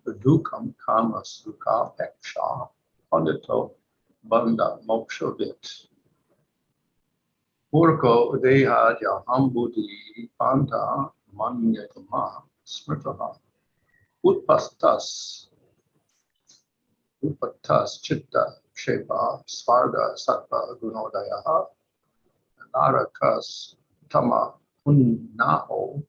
dukam kama sukha peksha pandito bandha mokshvit. Purko deha jaham buddhi panta manyatama smritaha. Utpastas chitta shepa svarga sattva gunodaya narakas tama unnaho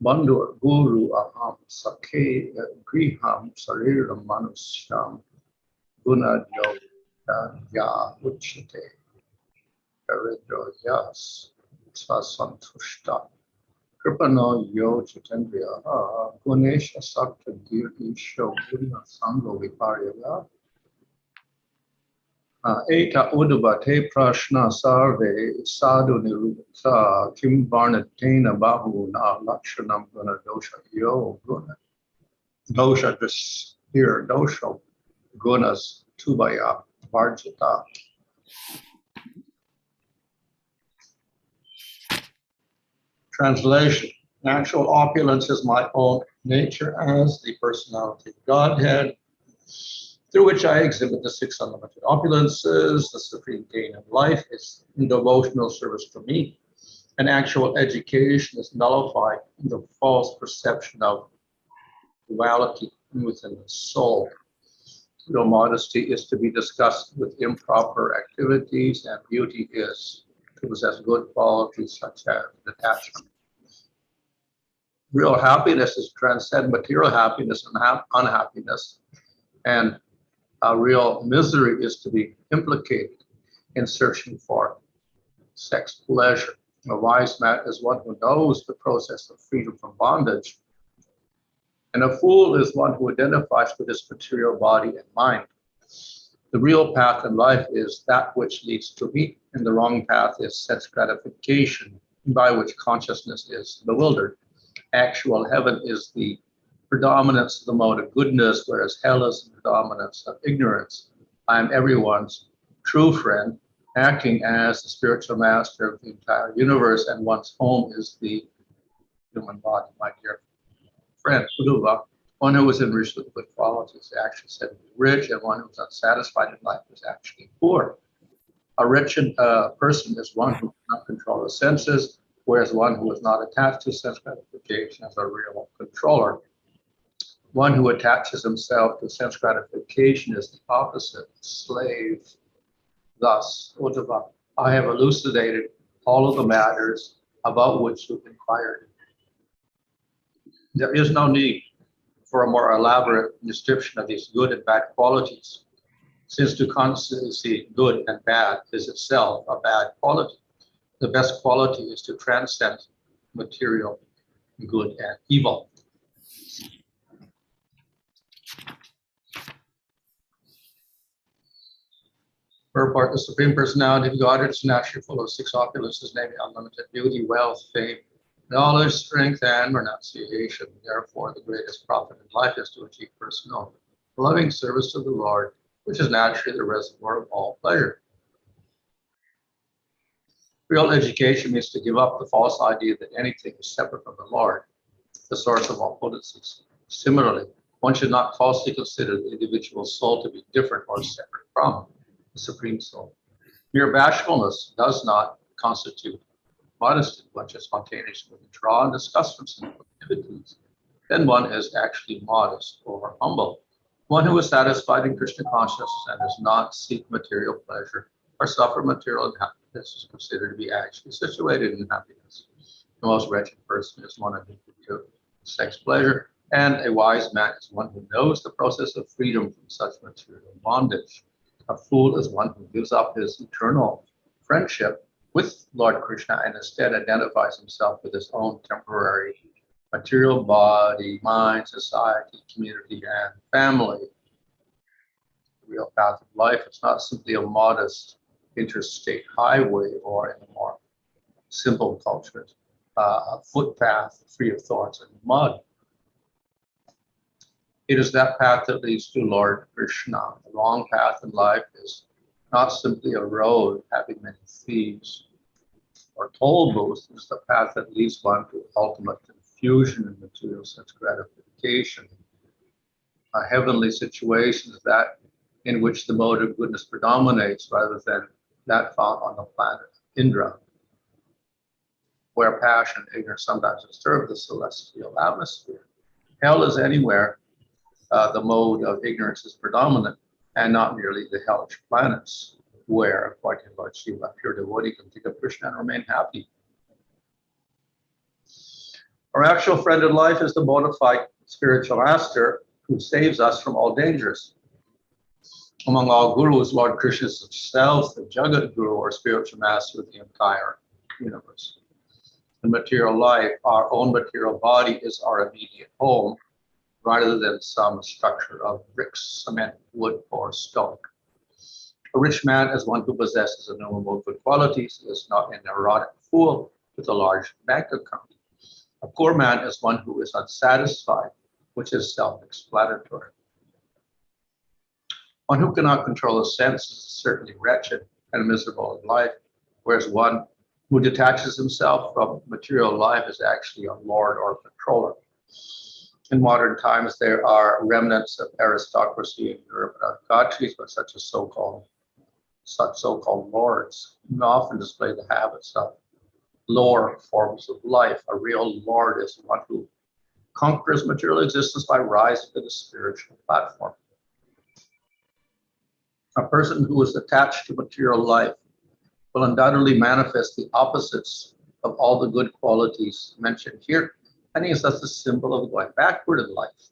bandhur guru aham sakhe griham sariram manusyam gunadyo ya uchite karidro yas sasantushta kripano yo chitendriya gunesha sakta girti shoguna sango viparya Eta Uddhava te prashna sarve sadhu nirupta kim varnatena bahu na lakshanam guna dosha yo guna. Dosha just here, dosha gunas tubaya varjita. Translation. Natural opulence is my own nature as the personality of Godhead, through which I exhibit the six unlimited opulences. The supreme gain in life is devotional service to me. And actual education is nullified in the false perception of duality within the soul. Real modesty is to be disgusted with improper activities, and beauty is to possess good qualities such as detachment. Real happiness is to transcend material happiness and unhappiness, and real misery is to be implicated in searching for sex pleasure. A wise man is one who knows the process of freedom from bondage, and a fool is one who identifies with his material body and mind. The real path in life is that which leads to me, and the wrong path is sense gratification, by which consciousness is bewildered. Actual heaven is the predominance of the mode of goodness, whereas hell is the predominance of ignorance. I am everyone's true friend, acting as the spiritual master of the entire universe, and one's home is the human body. My dear friend, Uddhava, one who is enriched with good qualities, actually said to be rich, and one who is unsatisfied in life is actually poor. A wretched person is one who cannot control his senses, whereas one who is not attached to sense gratification is a real controller. One who attaches himself to sense gratification is the opposite, slave. Thus, Uddhava, I have elucidated all of the matters about which you inquired. There is no need for a more elaborate description of these good and bad qualities, since to constantly see good and bad is itself a bad quality. The best quality is to transcend material good and evil. Purport: the Supreme Personality of Godhead is naturally full of six opulences, namely unlimited beauty, wealth, fame, knowledge, strength, and renunciation. Therefore, the greatest profit in life is to achieve personal, loving service to the Lord, which is naturally the reservoir of all pleasure. Real education means to give up the false idea that anything is separate from the Lord, the source of all potencies. Similarly, one should not falsely consider the individual soul to be different or separate from the Supreme Soul. Mere bashfulness does not constitute modesty. One should spontaneously withdraw and disgust from sinful activities. Then one is actually modest or humble. One who is satisfied in Krishna consciousness and does not seek material pleasure or suffer material unhappiness is considered to be actually situated in happiness. The most wretched person is one addicted to sex pleasure, and a wise man is one who knows the process of freedom from such material bondage. A fool is one who gives up his eternal friendship with Lord Krishna and instead identifies himself with his own temporary material body, mind, society, community, and family. The real path of life is not simply a modest interstate highway, or in a more simple culture, a footpath free of thorns and mud. It is that path that leads to Lord Krishna. The long path in life is not simply a road having many thieves or toll booths. It's the path that leads one to ultimate confusion in material sense gratification. glorification, heavenly situations that in which the mode of goodness predominates rather than that found on the planet Indra, where passion and ignorance sometimes disturb the celestial atmosphere. Hell is anywhere the mode of ignorance is predominant, and not merely the hellish planets, where, according to Lord Shiva, a pure devotee can think of Krishna and remain happy. Our actual friend in life is the bona fide spiritual master who saves us from all dangers. Among all gurus, Lord Krishna is himself the Jagat Guru, or spiritual master of the entire universe. In material life, our own material body is our immediate home, rather than some structure of bricks, cement, wood, or stone. A rich man is one who possesses innumerable good qualities. He is not a neurotic fool with a large bank account. A poor man is one who is unsatisfied, which is self-explanatory. One who cannot control his senses is certainly wretched and miserable in life, whereas one who detaches himself from material life is actually a lord or controller. In modern times, there are remnants of aristocracy in European countries, but such so-called lords often display the habits of lower forms of life. A real lord is one who conquers material existence by rising to the spiritual platform. A person who is attached to material life will undoubtedly manifest the opposites of all the good qualities mentioned here, and he is thus a symbol of going backward in life.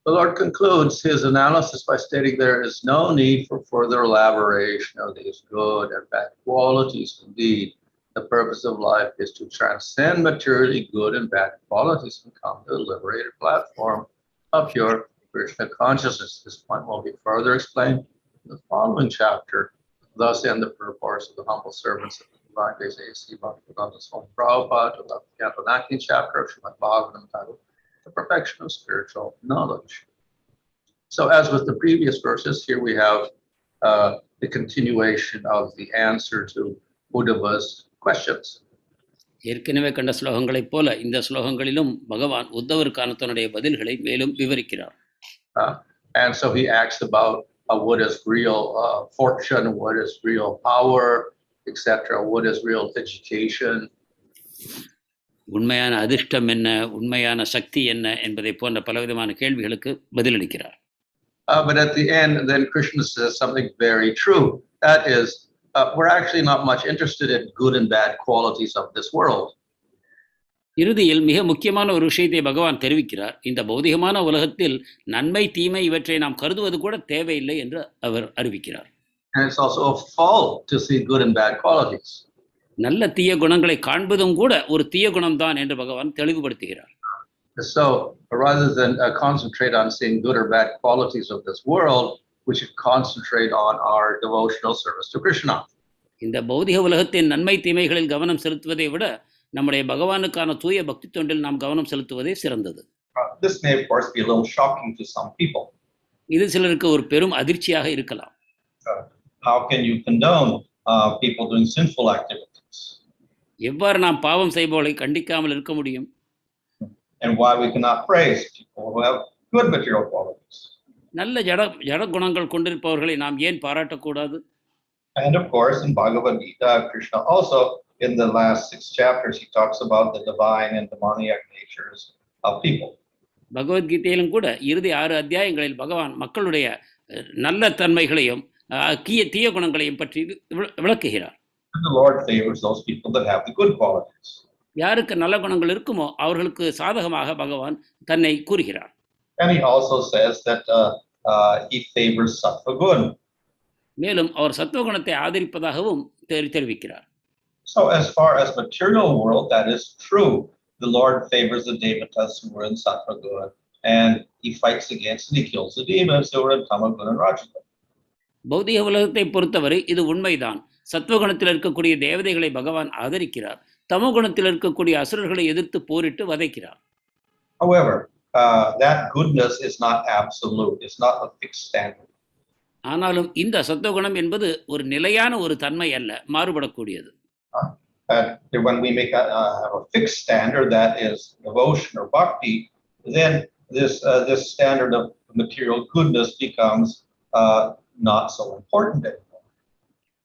The Lord concludes his analysis by stating there is no need for further elaboration of these good and bad qualities. Indeed, the purpose of life is to transcend materially good and bad qualities and come to a liberated platform of pure Krishna consciousness. This point will be further explained in the following chapter. Thus end the purports of the humble servants of the Divine Grace A.C. Bhaktivedanta Swami Prabhupada to the Canto 19th chapter of Srimad Bhagavatam entitled The Perfection of Spiritual Knowledge. So as with the previous verses, here we have the continuation of the answer to Uddhava's questions. ஏற்கனவே கண்ட ஸ்லோகங்களைப் போல இந்த ஸ்லோகங்களிலும் பகவான் உத்தவருக்கான தன்னுடைய பதில்களை மேலும் விவரிக்கிறார். And so he asks about what is real fortune, what is real power, etc., what is real education. உண்மையான அதிர்ஷ்டம் என்ன, உண்மையான சக்தி என்ன என்பதை போன்ற பலவிதமான கேள்விகளுக்கு பதிலளிக்கிறார். But at the end, then Krishna says something very true. That is, we're actually not much interested in good and bad qualities of this world. இறுதியில் மிக முக்கியமான ஒரு விஷயத்தை பகவான் தெரிவிக்கிறார். இந்த பௌதிகமான உலகத்தில் நன்மை தீமை இவற்றை நாம் கருதுவது கூட தேவையில்லை என்று அவர் அறிவிக்கிறார். And it's also a fault to see good and bad qualities. நல்ல தீய குணங்களை காண்பதும் கூட ஒரு தீய குணம்தான் என்று பகவான் தெளிவுபடுத்துகிறார். So rather than concentrate on seeing good or bad qualities of this world, we should concentrate on our devotional service to Krishna. இந்த பௌதிக உலகத்தின் நன்மை தீமைகளில் கவனம் செலுத்துவதை விட நம்முடைய பகவானுக்கான தூய பக்தி தொண்டில் நாம் கவனம் செலுத்துவதே சிறந்தது. This may of course be a little shocking to some people. இது சிலருக்கு ஒரு பெரும் அதிர்ச்சியாக இருக்கலாம். How can you condone people doing sinful activities? எவ்வாறு நாம் பாவம் செய்பவர்களை கண்டிக்காமல் இருக்க முடியும்? And why we cannot praise people who have good material qualities? நல்ல ஜட குணங்கள் கொண்டிருப்பவர்களை நாம் ஏன் பாராட்டக்கூடாது? And of course in Bhagavad Gita, Krishna also in the last 6 chapters he talks about the divine and demoniac natures of people. பகவத்கீதையிலும் கூட இறுதி 6 அத்தியாயங்களில் பகவான் மக்களுடைய நல்ல தன்மைகளையும் தீய குணங்களையும் பற்றி விளக்குகிறார். The Lord favors those people that have the good qualities. யாருக்கு நல்ல குணங்கள் இருக்குமோ அவர்களுக்கு சாதகமாக பகவான் தன்னை கூறுகிறார். And he also says that he favors sattva gun. மேலும் அவர் சத்துவ குணத்தை ஆதரிப்பதாகவும் தெரிவிக்கிறார். So as far as material world, that is true. The Lord favors the devatas who are in sattva gun, and he fights against and he kills the demons who are in tama gun and rajas gun. பௌதிக உலகத்தை பொறுத்தவரை இது உண்மைதான். சத்துவகுணத்தில் இருக்கக்கூடிய தேவதைகளை பகவான் ஆதரிக்கிறார். தமோகுணத்தில் இருக்கக்கூடிய அசுரர்களை எதிர்த்து போரிட்டு வதைக்கிறார். However, that goodness is not absolute. It's not a fixed standard. ஆனாலும் இந்த சத்துவகுணம் என்பது ஒரு நிலையான ஒரு தன்மை அல்ல, மாறுபடக்கூடியது. And when we have a fixed standard that is devotion or bhakti, then this standard of material goodness becomes not so important anymore.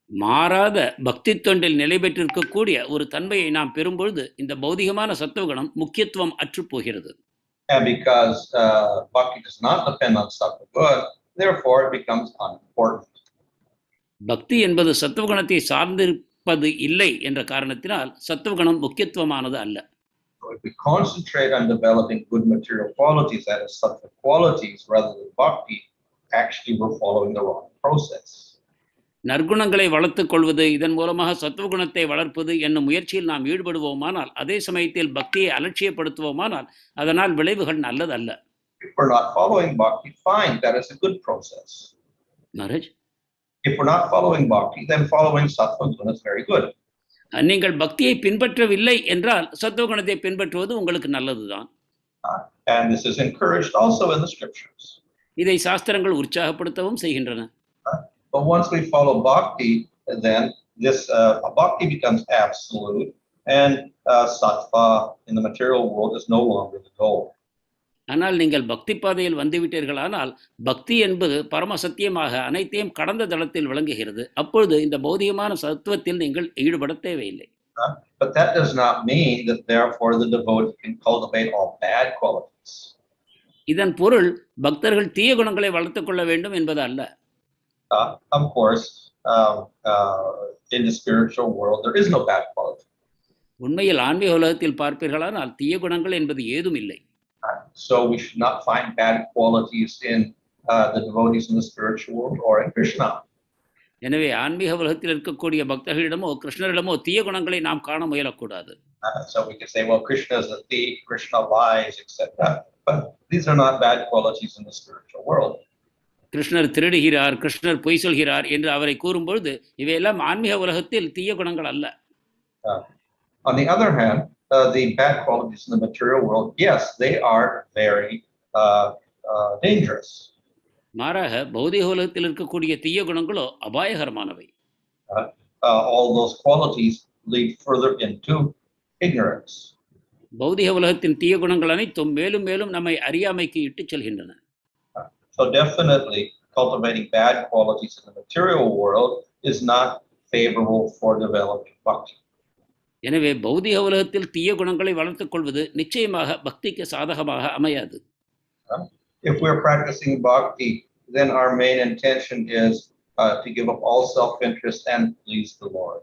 மாறாத பக்தி தொண்டில் நிலை பெற்றிருக்கக்கூடிய ஒரு தன்மையை நாம் பெறும்பொழுது இந்த பௌதிகமான சத்துவகுணம் முக்கியத்துவம் அற்று போகிறது. And because bhakti does not depend on sattva good, therefore it becomes unimportant. பக்தி என்பது சத்துவகுணத்தை சார்ந்திருப்பது இல்லை என்ற காரணத்தினால் சத்துவகுணம் முக்கியத்துவமானது அல்ல. So if we concentrate on developing good material qualities, that is sattva qualities, rather than bhakti, actually we're following the wrong process. நற்குணங்களை வளர்த்துக் கொள்வது, இதன் மூலமாக சத்துவகுணத்தை வளர்ப்பது என்னும் முயற்சியில் நாம் ஈடுபடுவோமானால், அதே சமயத்தில் பக்தியை அலட்சியப்படுத்துவோமானால் அதனால் விளைவுகள் நல்லதல்ல. If we're not following bhakti, fine, that is a good process. Maharaj, If we're not following bhakti, then following sattva guna is very good. நீங்கள் பக்தியை பின்பற்றவில்லை என்றால் சத்துவகுணத்தை பின்பற்றுவது உங்களுக்கு நல்லதுதான். And this is encouraged also in the scriptures. இதை சாஸ்திரங்கள் உற்சாகப்படுத்தவும் செய்கின்றன. But once we follow bhakti, then this bhakti becomes absolute, and sattva in the material world is no longer the goal. ஆனால் நீங்கள் பக்தி பாதையில் வந்துவிட்டீர்களானால் பக்தி என்பது பரம சத்தியமாக அனைத்தையும் கடந்த தளத்தில் விளங்குகிறது. அப்பொழுது இந்த பௌதிகமான சத்துவத்தில் நீங்கள் ஈடுபட தேவையில்லை. But that does not mean that therefore the devotee can cultivate all bad qualities. இதன் பொருள் பக்தர்கள் தீய குணங்களை வளர்த்துக் கொள்ள வேண்டும் என்பது அல்ல. Of course, in the spiritual world there is no bad quality. உண்மையில் ஆன்மீக உலகத்தில் பார்ப்பீர்களானால் தீய குணங்கள் என்பது ஏதும் இல்லை. So we should not find bad qualities in the devotees in the spiritual world or in Krishna. எனவே ஆன்மீக உலகத்தில் இருக்கக்கூடிய பக்தர்களிடமோ கிருஷ்ணரிடமோ தீய குணங்களை நாம் காண முயலக்கூடாது. So we can say, well, Krishna is a thief, Krishna lies, etc. But these are not bad qualities in the spiritual world. கிருஷ்ணர் திருடுகிறார், கிருஷ்ணர் பொய் சொல்கிறார் என்று அவரை கூறும்பொழுது இவையெல்லாம் ஆன்மீக உலகத்தில் தீய குணங்கள் அல்ல. On the other hand, the bad qualities in the material world, yes, they are very dangerous. மாறாக பௌதிக உலகத்தில் இருக்கக்கூடிய தீய குணங்களோ அபாயகரமானவை. All those qualities lead further into ignorance. பௌதிக உலகத்தின் தீய குணங்கள் அனைத்தும் மேலும் மேலும் நம்மை அறியாமைக்கு இட்டுச் செல்கின்றன. So definitely cultivating bad qualities in the material world is not favorable for developing bhakti. எனவே பௌதிக உலகத்தில் தீய குணங்களை வளர்த்துக் கொள்வது நிச்சயமாக பக்திக்கு சாதகமாக அமையாது. If we're practicing bhakti, then our main intention is to give up all self-interest and please the Lord.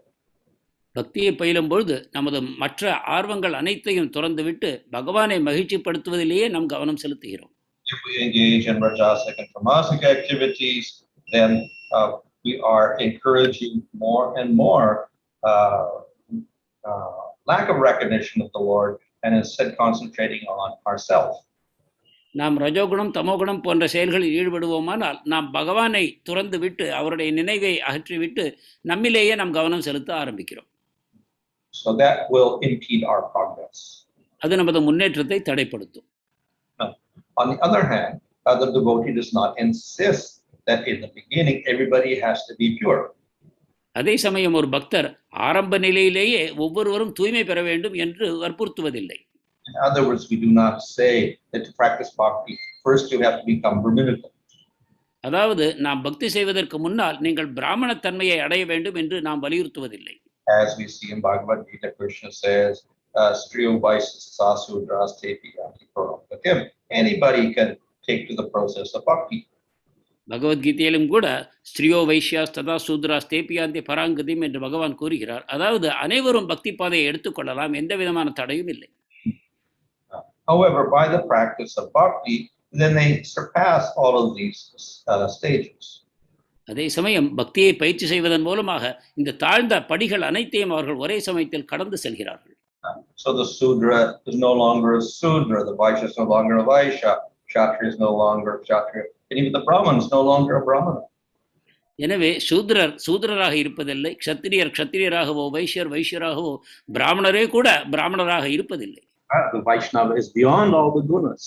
பக்தியை பயிலும் பொழுது நமது மற்ற ஆர்வங்கள் அனைத்தையும் துறந்துவிட்டு பகவானை மகிழ்ச்சிப்படுத்துவதிலேயே நம் கவனம் செலுத்துகிறோம். If we engage in rajasic and tamasic activities, then we are encouraging more and more lack of recognition of the Lord and instead concentrating on ourselves. நாம் ரஜோகுணம் தமோகுணம் போன்ற செயல்களில் ஈடுபடுவோமானால் நாம் பகவானை துறந்து விட்டு அவருடைய நினைவை அகற்றிவிட்டு நம்மிலேயே நாம் கவனம் செலுத்த ஆரம்பிக்கிறோம். So that will impede our progress. அது நமது முன்னேற்றத்தை தடைப்படுத்தும். On the other hand, the devotee does not insist that in the beginning everybody has to be pure. அதே சமயம் ஒரு பக்தர் ஆரம்ப நிலையிலேயே ஒவ்வொருவரும் தூய்மை பெற வேண்டும் என்று வற்புறுத்துவதில்லை. In other words, we do not say that to practice bhakti, first you have to become Brahminical. அதாவது நாம் பக்தி செய்வதற்கு முன்னால் நீங்கள் பிராமண தன்மையை அடைய வேண்டும் என்று நாம் வலியுறுத்துவதில்லை. As we see in Bhagavad Gita, Krishna says, Striyo Vaisya Sudras Tepi Yanti Param. Anybody can take to the process of bhakti. பகவத்கீதையிலும் கூட ஸ்திரியோ வைஷ்யா ததா சூத்ரா ஸ்தேபியாந்தி பராங்கதிம் என்று பகவான் கூறுகிறார். அதாவது அனைவரும் பக்தி பாதையை எடுத்துக்கொள்ளலாம், எந்த விதமான தடையும் இல்லை. However, by the practice of bhakti, then they surpass all of these stages. அதே சமயம் பக்தியை பயிற்சி செய்வதன் மூலமாக இந்த தாழ்ந்த படிகள் அனைத்தையும் அவர்கள் ஒரே சமயத்தில் கடந்து செல்கிறார்கள். So the Sudra is no longer a Sudra, the Vaishya is no longer a Vaishya, Kshatriya is no longer a Kshatriya, and even the Brahman is no longer a Brahmana. எனவே சூத்ரராக இருப்பதில்லை, க்ஷத்திரியர் க்ஷத்திரியராகவோ, வைஷ்யர் வைஷ்யராகவோ, பிராமணரே கூட பிராமணராக இருப்பதில்லை. The Vaishnava is beyond all the gunas.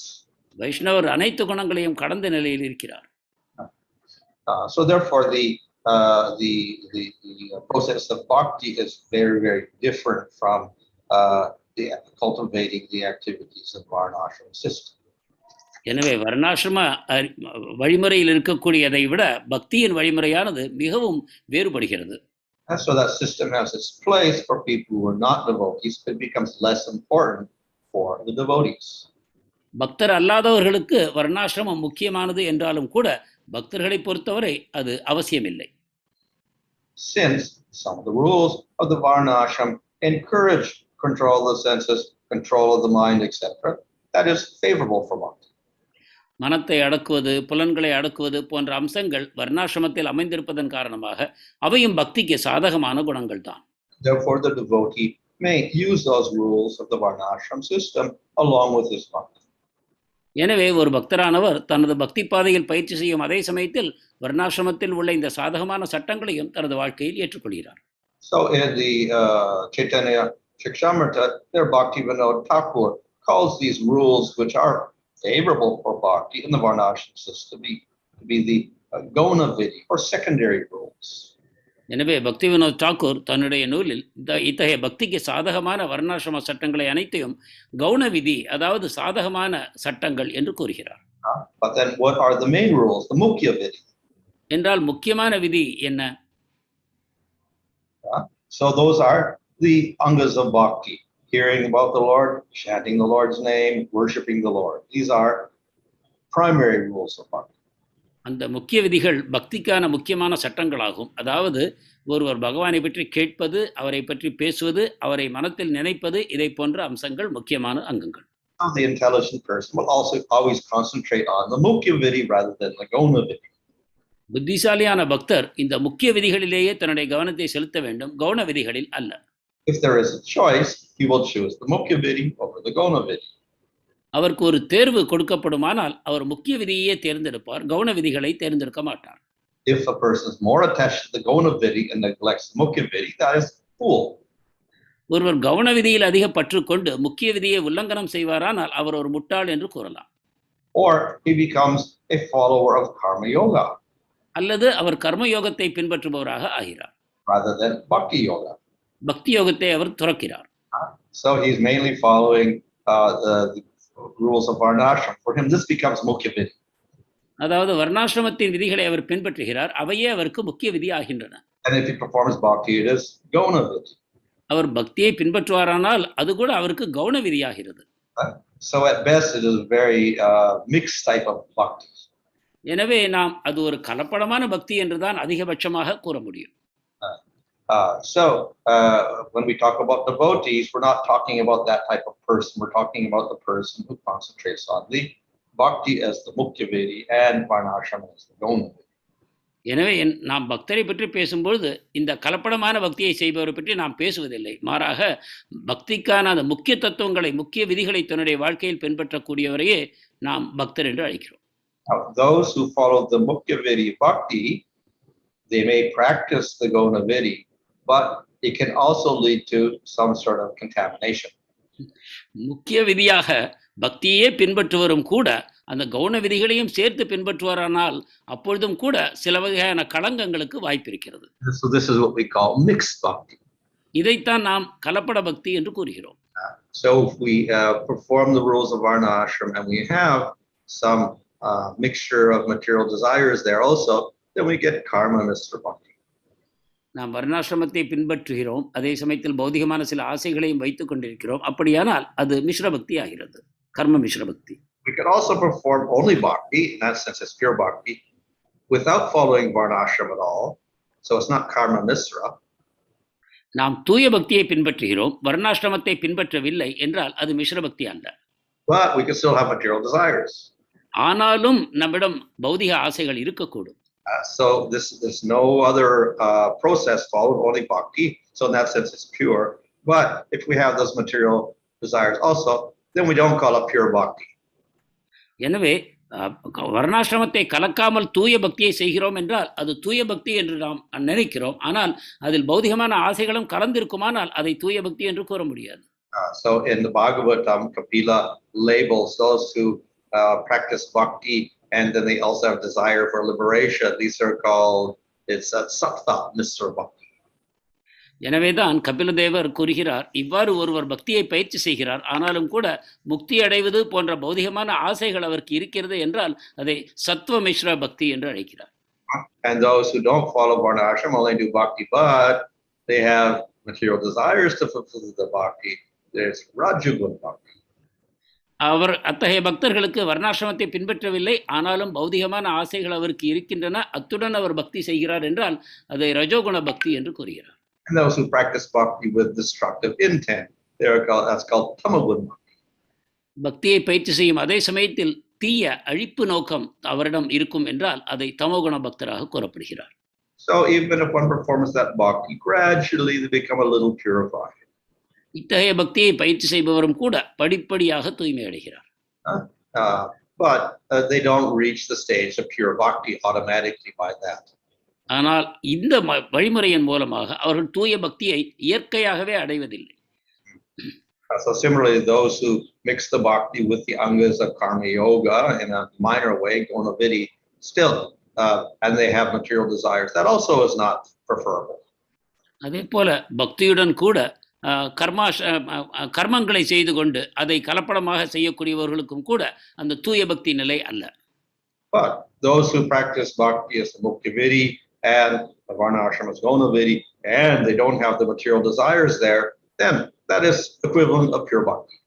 வைஷ்ணவர் அனைத்து குணங்களையும் கடந்த நிலையில் இருக்கிறார். So therefore the the process of bhakti is very, very different from cultivating the activities of varnashram system. எனவே வர்ணாசிரம வழிமுறையில் இருக்கக்கூடியதை விட பக்தியின் வழிமுறையானது மிகவும் வேறுபடுகிறது. And so that system has its place for people who are not devotees. It becomes less important for the devotees. பக்தர் அல்லாதவர்களுக்கு வர்ணாசிரமம் முக்கியமானது என்றாலும் கூட பக்தர்களை பொறுத்தவரை அது அவசியமில்லை. Since some of the rules of the varnashram encourage control of the senses, control of the mind, etc., that is favorable for bhakti. மனத்தை அடக்குவது, புலன்களை அடக்குவது போன்ற அம்சங்கள் வர்ணாசிரமத்தில் அமைந்திருப்பதன் காரணமாக அவையும் பக்திக்கு சாதகமான குணங்கள் தான். Therefore, the devotee may use those rules of the varnashram system along with his bhakti. எனவே ஒரு பக்தரானவர் தனது பக்தி பாதையில் பயிற்சி செய்யும் அதே சமயத்தில் வர்ணாசிரமத்தில் உள்ள இந்த சாதகமான சட்டங்களையும் தனது வாழ்க்கையில் ஏற்றுக்கொள்கிறார். So in the Chaitanya Shikshamrita, there Bhaktivinoda Thakur calls these rules which are favorable for bhakti in the varnashram system to be the gauna vidhi or secondary rules. எனவே பக்தி வினோத் தாக்கூர் தன்னுடைய நூலில் இத்தகைய பக்திக்கு சாதகமான வர்ணாசிரம சட்டங்களை அனைத்தையும் கவுன விதி, அதாவது சாதகமான சட்டங்கள் என்று கூறுகிறார். But then what are the main rules, the mukya vidhi? என்றால் முக்கியமான விதி என்ன? So those are the angas of bhakti: hearing about the Lord, chanting the Lord's name, worshiping the Lord. These are primary rules of bhakti. அந்த முக்கிய விதிகள் பக்திக்கான முக்கியமான சட்டங்களாகும். அதாவது ஒருவர் பகவானை பற்றி கேட்பது, அவரை பற்றி பேசுவது, அவரை மனத்தில் நினைப்பது, இதை போன்ற அம்சங்கள் முக்கியமான அங்கங்கள். The intelligent person will also always concentrate on the mukya vidhi rather than the gauna vidhi. புத்திசாலியான பக்தர் இந்த முக்கிய விதிகளிலேயே தன்னுடைய கவனத்தை செலுத்த வேண்டும், கவுன விதிகளில் அல்ல. If there is a choice, he will choose the mukya vidhi over the gauna vidhi. அவருக்கு ஒரு தேர்வு கொடுக்கப்படுமானால் அவர் முக்கிய விதியையே தேர்ந்தெடுப்பார், கவுன விதிகளை தேர்ந்தெடுக்க மாட்டார். If a person is more attached to the gauna vidhi and neglects the mukya vidhi, that is fool. ஒருவர் கவுன விதியில் அதிக பற்று கொண்டு முக்கிய விதியை உல்லங்கனம் செய்வாரானால் அவர் ஒரு முட்டாள் என்று கூறலாம். Or he becomes a follower of karma yoga அல்லது அவர் கர்ம யோகத்தை பின்பற்றுபவராக ஆகிறார், rather than bhakti yoga. பக்தி யோகத்தை அவர் துறக்கிறார். So he's mainly following the rules of varnashram. For him, this becomes mukya vidhi. அதாவது வர்ணாசிரமத்தின் விதிகளை அவர் பின்பற்றுகிறார், அவையே அவருக்கு முக்கிய விதி ஆகின்றன. And if he performs bhakti, it is gauna vidhi. அவர் பக்தியை பின்பற்றுவாரானால் அது கூட அவருக்கு கவுன விதியாகிறது. So at best, it is a very mixed type of bhakti. எனவே நாம் அது ஒரு கலப்படமான பக்தி என்றுதான் அதிகபட்சமாக கூற முடியும். When we talk about devotees, we're not talking about that type of person. We're talking about the person who concentrates on the bhakti as the mukya vidhi and varnashrama as the gauna vidhi. எனவே நாம் பக்தரை பற்றி பேசும்பொழுது இந்த கலப்படமான பக்தியை செய்பவரை பற்றி நாம் பேசுவதில்லை. மாறாக பக்திக்கான அந்த முக்கிய தத்துவங்களை, முக்கிய விதிகளை தன்னுடைய வாழ்க்கையில் பின்பற்றக்கூடியவரையே நாம் பக்தர் என்று அழைக்கிறோம். Now, those who follow the mukya vidhi bhakti, they may practice the gauna vidhi, but it can also lead to some sort of contamination. முக்கிய விதியாக பக்தியே பின்பற்றுவரும் கூட அந்த கவுன விதிகளையும் சேர்த்து பின்பற்றுவாரானால் அப்பொழுதும் கூட சில வகையான களங்கங்களுக்கு வாய்ப்பு இருக்கிறது. So this is what we call mixed bhakti. இதைத்தான் நாம் கலப்பட பக்தி என்று கூறுகிறோம். So if we perform the rules of varnashram and we have some mixture of material desires there also, then we get karma misra bhakti. நாம் வர்ணாசிரமத்தை பின்பற்றுகிறோம், அதே சமயத்தில் பௌதிகமான சில ஆசைகளையும் வைத்துக் கொண்டிருக்கிறோம். அப்படியானால் அது மிஸ்ர பக்தி ஆகிறது, கர்ம மிஸ்ர பக்தி. We can also perform only bhakti, in that sense it's pure bhakti, without following varnashram at all. So it's not karma misra. நாம் தூய பக்தியை பின்பற்றுகிறோம், வர்ணாசிரமத்தை பின்பற்றவில்லை என்றால் அது மிஸ்ர பக்தி அல்ல. But we can still have material desires. ஆனாலும் நம்மிடம் பௌதிக ஆசைகள் இருக்கக்கூடும். So there's no other process followed, only bhakti. So in that sense it's pure. But if we have those material desires also, then we don't call it pure bhakti. எனவே வர்ணாசிரமத்தை கலக்காமல் தூய பக்தியை செய்கிறோம் என்றால் அது தூய பக்தி என்று நாம் நினைக்கிறோம். ஆனால் அதில் பௌதிகமான ஆசைகளும் கலந்திருக்குமானால் அதை தூய பக்தி என்று கூற முடியாது. So in the Bhagavatam, Kapila labels those who practice bhakti and then they also have desire for liberation. These are called It's a sattva misra bhakti. எனவேதான் கபிலதேவர் கூறுகிறார், இவ்வாறு ஒருவர் பக்தியை பயிற்சி செய்கிறார், ஆனாலும் கூட முக்தி அடைவது போன்ற பௌதிகமான ஆசைகள் அவருக்கு இருக்கிறது என்றால் அதை சத்வ மிஸ்ர பக்தி என்று அழைக்கிறார். And those who don't follow varna ashram only do bhakti, but they have material desires to fulfill the bhakti. There's rajaguna bhakti. அவர் அத்தகைய பக்தர்களுக்கு வர்ணாசிரமத்தை பின்பற்றவில்லை, ஆனாலும் பௌதிகமான ஆசைகள் அவருக்கு இருக்கின்றன, அத்துடன் அவர் பக்தி செய்கிறார் என்றால் அதை ரஜோகுண பக்தி என்று கூறுகிறார். And those who practice bhakti with destructive intent, that's called tamaguna bhakti. பக்தியை பயிற்சி செய்யும் அதே சமயத்தில் தீய அழிப்பு நோக்கம் அவரிடம் இருக்கும் என்றால் அதை தமோகுண பக்தராக கூறப்படுகிறார். So even if one performs that bhakti, gradually they become a little purified. இத்தகைய பக்தியை பயிற்சி செய்பவரும் கூட படிப்படியாக தூய்மை அடைகிறார். But they don't reach the stage of pure bhakti automatically by that. ஆனால் இந்த வழிமுறையின் மூலமாக அவர்கள் தூய பக்தியை இயற்கையாகவே அடைவதில்லை. So similarly, those who mix the bhakti with the angas of karma yoga in a minor way, gauna vidhi, still, and they have material desires, that also is not preferable. அதே போல பக்தியுடன் கூட கர்மங்களை செய்து கொண்டு அதை கலப்படமாக செய்யக்கூடியவர்களுக்கும் கூட அந்த தூய பக்தி நிலை அல்ல. But those who practice bhakti as the mukya vidhi and the varna ashram as gauna vidhi, and they don't have the material desires there, then that is equivalent of pure bhakti.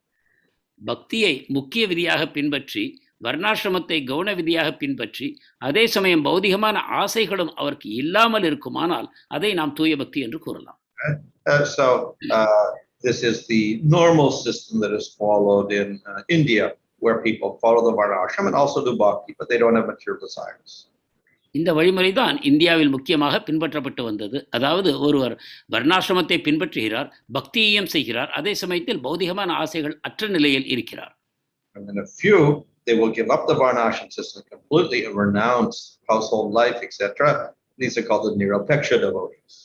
பக்தியை முக்கிய விதியாக பின்பற்றி வர்ணாசிரமத்தை கவுன விதியாக பின்பற்றி அதே சமயம் பௌதிகமான ஆசைகளும் அவருக்கு இல்லாமல் இருக்குமானால் அதை நாம் தூய பக்தி என்று கூறலாம். So this is the normal system that is followed in India, where people follow the varna ashram and also do bhakti, but they don't have material desires. இந்த வழிமுறை தான் இந்தியாவில் முக்கியமாக பின்பற்றப்பட்டு வந்தது. அதாவது ஒருவர் வர்ணாசிரமத்தை பின்பற்றுகிறார், பக்தியையும் செய்கிறார், அதே சமயத்தில் பௌதிகமான ஆசைகள் அற்ற நிலையில் இருக்கிறார். And then a few, they will give up the varna ashram system completely and renounce household life, etc. These are called the nirapeksha devotees.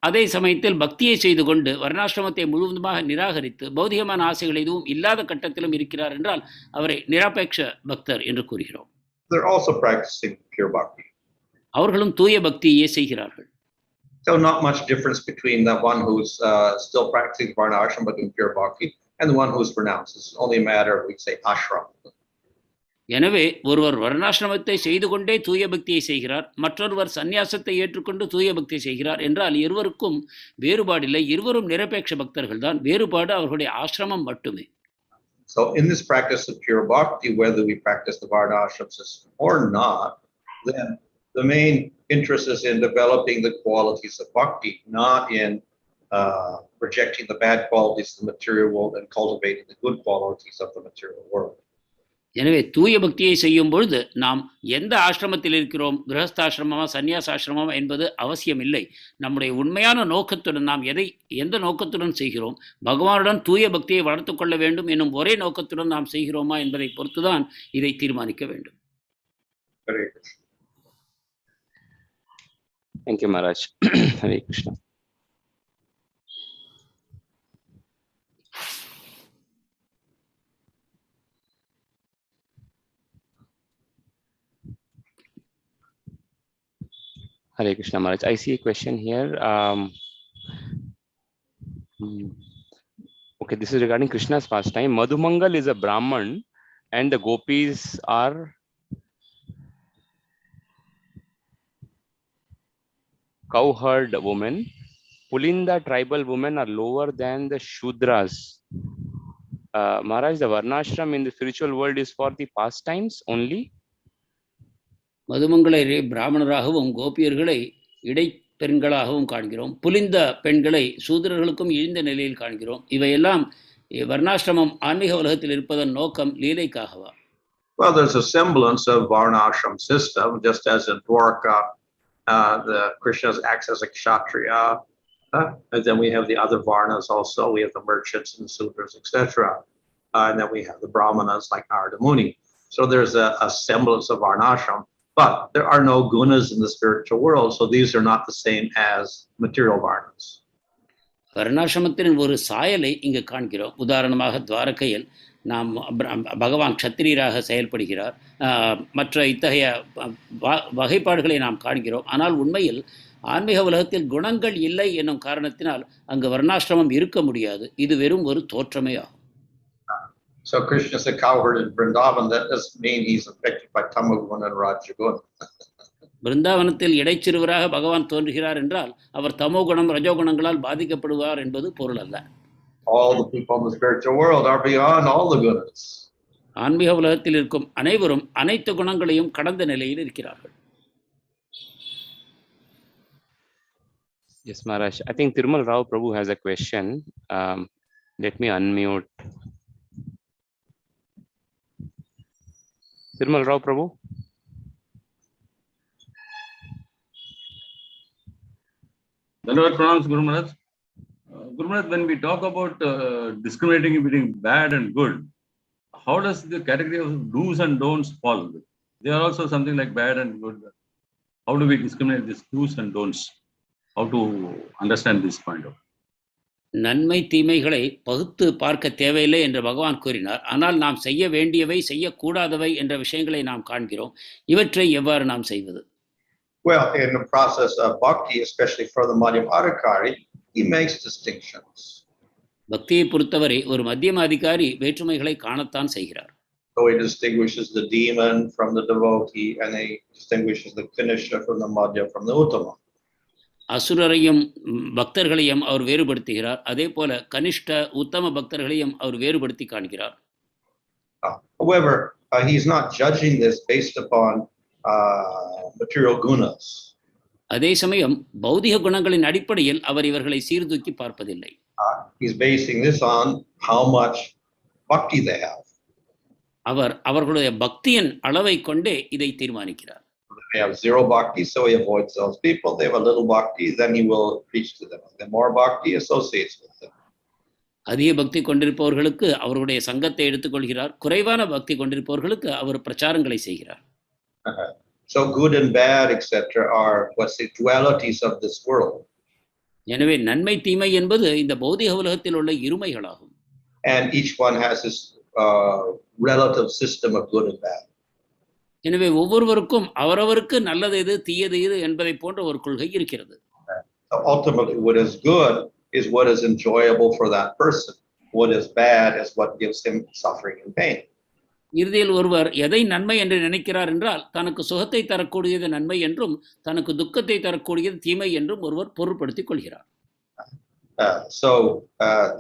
அதே சமயத்தில் பக்தியை செய்து கொண்டு வர்ணாசிரமத்தை முழுவதுமாக நிராகரித்து பௌதிகமான ஆசைகள் எதுவும் இல்லாத கட்டத்திலும் இருக்கிறார் என்றால் அவரை நிராபேட்ச பக்தர் என்று கூறுகிறோம். They're also practicing pure bhakti. அவர்களும் தூய பக்தியே செய்கிறார்கள். So not much difference between the one who's still practicing varna ashram but doing pure bhakti and the one who's renounced. It's only a matter of, we say, ashram. எனவே ஒருவர் வர்ணாசிரமத்தை செய்து கொண்டே தூய பக்தியை செய்கிறார், மற்றொருவர் சந்நியாசத்தை ஏற்றுக்கொண்டு தூய பக்தி செய்கிறார் என்றால் இருவருக்கும் வேறுபாடில்லை, இருவரும் நிரபேட்ச பக்தர்கள் தான், வேறுபாடு அவர்களுடைய ஆசிரமம் மட்டுமே. So in this practice of pure bhakti, whether we practice the varna ashram system or not, then the main interest is in developing the qualities of bhakti, not in rejecting the bad qualities of the material world and cultivating the good qualities of the material world. எனவே தூய பக்தியை செய்யும் பொழுது நாம் எந்த ஆசிரமத்தில் இருக்கிறோம், கிரகஸ்தாசிரமமா சந்நியாசாசிரமமா என்பது அவசியம் இல்லை. நம்முடைய உண்மையான நோக்கத்துடன் நாம் எந்த நோக்கத்துடன் செய்கிறோம், பகவானுடன் தூய பக்தியை வளர்த்து கொள்ள வேண்டும் என்னும் ஒரே நோக்கத்துடன் நாம் செய்கிறோமா என்பதை பொறுத்துதான் இதை தீர்மானிக்க வேண்டும். Thank you, Maharaj. Hare Krishna. Hare Krishna, Maharaj. I see a question here. Okay, this is regarding Krishna's pastime. Madhumangal is a Brahman and the gopis are cowherd women. Pulinda tribal women are lower than the Shudras. Maharaj, the Varnashram in the spiritual world is for the pastimes only? மதுமங்களை பிராமணராகவும் கோபியர்களை இடைப்பெண்களாகவும் காண்கிறோம். புலிந்த பெண்களை சூத்திரர்களுக்கும் இழிந்த நிலையில் காண்கிறோம். இவையெல்லாம் வர்ணாசிரமம் ஆன்மீக உலகத்தில் இருப்பதன் நோக்கம் லீலைக்காகவா? Well, there's a semblance of varnashram system, just as in Dwarka, the Krishna acts as a kshatriya, and then we have the other varnas also. We have the merchants and the sudras, etc. And then we have the brahmanas like Narada Muni. So there's a semblance of varnashram. But there are no gunas in the spiritual world, so these are not the same as material varnas. வர்ணாசிரமத்தின் ஒரு சாயலை இங்கு காண்கிறோம். உதாரணமாக துவாரகையில் நாம் பகவான் க்ஷத்திரியராக செயல்படுகிறார், மற்ற இத்தகைய வகைப்பாடுகளை நாம் காண்கிறோம். ஆனால் உண்மையில் ஆன்மீக உலகத்தில் குணங்கள் இல்லை என்னும் காரணத்தினால் அங்கு வர்ணாசிரமம் இருக்க முடியாது. இது வெறும் ஒரு தோற்றமே ஆகும். So Krishna is a cowherd in Vrindavan. That doesn't mean he's affected by tamoguna and rajoguna. பிருந்தாவனத்தில் இடைச்சிறுவராக பகவான் தோன்றுகிறார் என்றால் அவர் தமோகுணம் ரஜோகுணங்களால் பாதிக்கப்படுவார் என்பது பொருள் அல்ல. All the people in the spiritual world are beyond all the gunas. ஆன்மீக உலகத்தில் இருக்கும் அனைவரும் அனைத்து குணங்களையும் கடந்த நிலையில் இருக்கிறார்கள். Yes, Maharaj. I think Thirumal Rao Prabhu has a question. Let me unmute. Thirumal Rao Prabhu. Dhanavad pranams, Guru Maharaj. Guru Maharaj, when we talk about discriminating between bad and good, how does the category of do's and don'ts fall? They are also something like bad and good. How do we discriminate these do's and don'ts? How to understand this point of? நன்மை தீமைகளை பகுத்து பார்க்க தேவையில்லை என்று பகவான் கூறினார். ஆனால் நாம் செய்ய வேண்டியவை செய்யக்கூடாதவை என்ற விஷயங்களை நாம் காண்கிறோம். இவற்றை எவ்வாறு நாம் செய்வது? Well, in the process of bhakti, especially for the madhyamadhikari, he makes distinctions. பக்தியை பொறுத்தவரை ஒரு மத்தியம அதிகாரி வேற்றுமைகளை காணத்தான் செய்கிறார். So he distinguishes the demon from the devotee, and he distinguishes the kanishta from the madhya from the uttama. அசுரரையும் பக்தர்களையும் அவர் வேறுபடுத்துகிறார். அதே போல கனிஷ்ட உத்தம பக்தர்களையும் அவர் வேறுபடுத்தி காண்கிறார். However, he is not judging this based upon material gunas. அதே சமயம் பௌதிக குணங்களின் அடிப்படையில் அவர் இவர்களை சீர்தூக்கி பார்ப்பதில்லை. He's basing this on how much bhakti they have. அவர் அவர்களுடைய பக்தியின் அளவை கொண்டே இதை தீர்மானிக்கிறார். They have zero bhakti, so he avoids those people. They have a little bhakti, then he will preach to them. The more bhakti, associates with them. அதிக பக்தி கொண்டிருப்பவர்களுக்கு அவர்களுடைய சங்கத்தை எடுத்துக்கொள்கிறார். குறைவான பக்தி கொண்டிருப்பவர்களுக்கு அவர் பிரச்சாரங்களை செய்கிறார். So good and bad, etc., are what's the dualities of this world. எனவே நன்மை தீமை என்பது இந்த பௌதிக உலகத்தில் உள்ள இருமைகளாகும். And each one has his relative system of good and bad. எனவே ஒவ்வொருவருக்கும் அவரவருக்கு நல்லது எது தீயது எது என்பதை போன்ற ஒரு கொள்கை இருக்கிறது. Ultimately, what is good is what is enjoyable for that person. What is bad is what gives him suffering and pain. இறுதியில் ஒருவர் எதை நன்மை என்று நினைக்கிறார் என்றால் தனக்கு சுகத்தை தரக்கூடியது நன்மை என்றும் தனக்கு துக்கத்தை தரக்கூடியது தீமை என்றும் ஒருவர் பொருட்படுத்திக் கொள்கிறார். So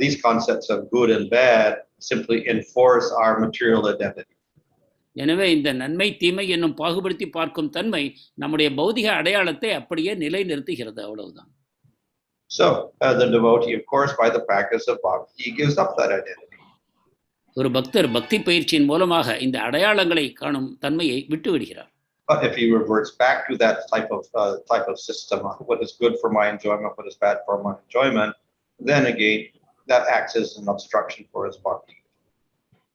these concepts of good and bad simply enforce our material identity. எனவே இந்த நன்மை தீமை என்னும் பாகுபடுத்தி பார்க்கும் தன்மை நம்முடைய பௌதிக அடையாளத்தை அப்படியே நிலைநிறுத்துகிறது, அவ்வளவுதான். So the devotee, of course, by the practice of bhakti, he gives up that identity. ஒரு பக்தர் பக்தி பயிற்சியின் மூலமாக இந்த அடையாளங்களை காணும் தன்மையை விட்டு விடுகிறார். But if he reverts back to that type of system, what is good for my enjoyment, what is bad for my enjoyment, then again that acts as an obstruction for his bhakti.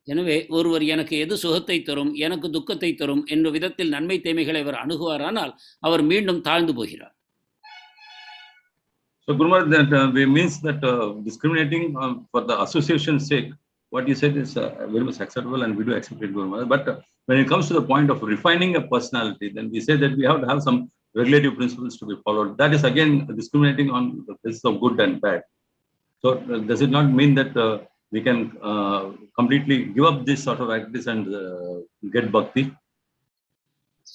எனவே ஒருவர் எனக்கு எது சுகத்தை தரும் எனக்கு துக்கத்தை தரும் என்ற விதத்தில் நன்மை தீமைகளை அவர் அணுகுவாரானால் அவர் மீண்டும் தாழ்ந்து போகிறார். So Guru Maharaj, that means that discriminating for the association's sake, what you said is very much acceptable and we do accept it, Guru Maharaj. But when it comes to the point of refining a personality, then we say that we have to have some regulative principles to be followed. That is again discriminating on the basis of good and bad. So does it not mean that we can completely give up this sort of activities and get bhakti?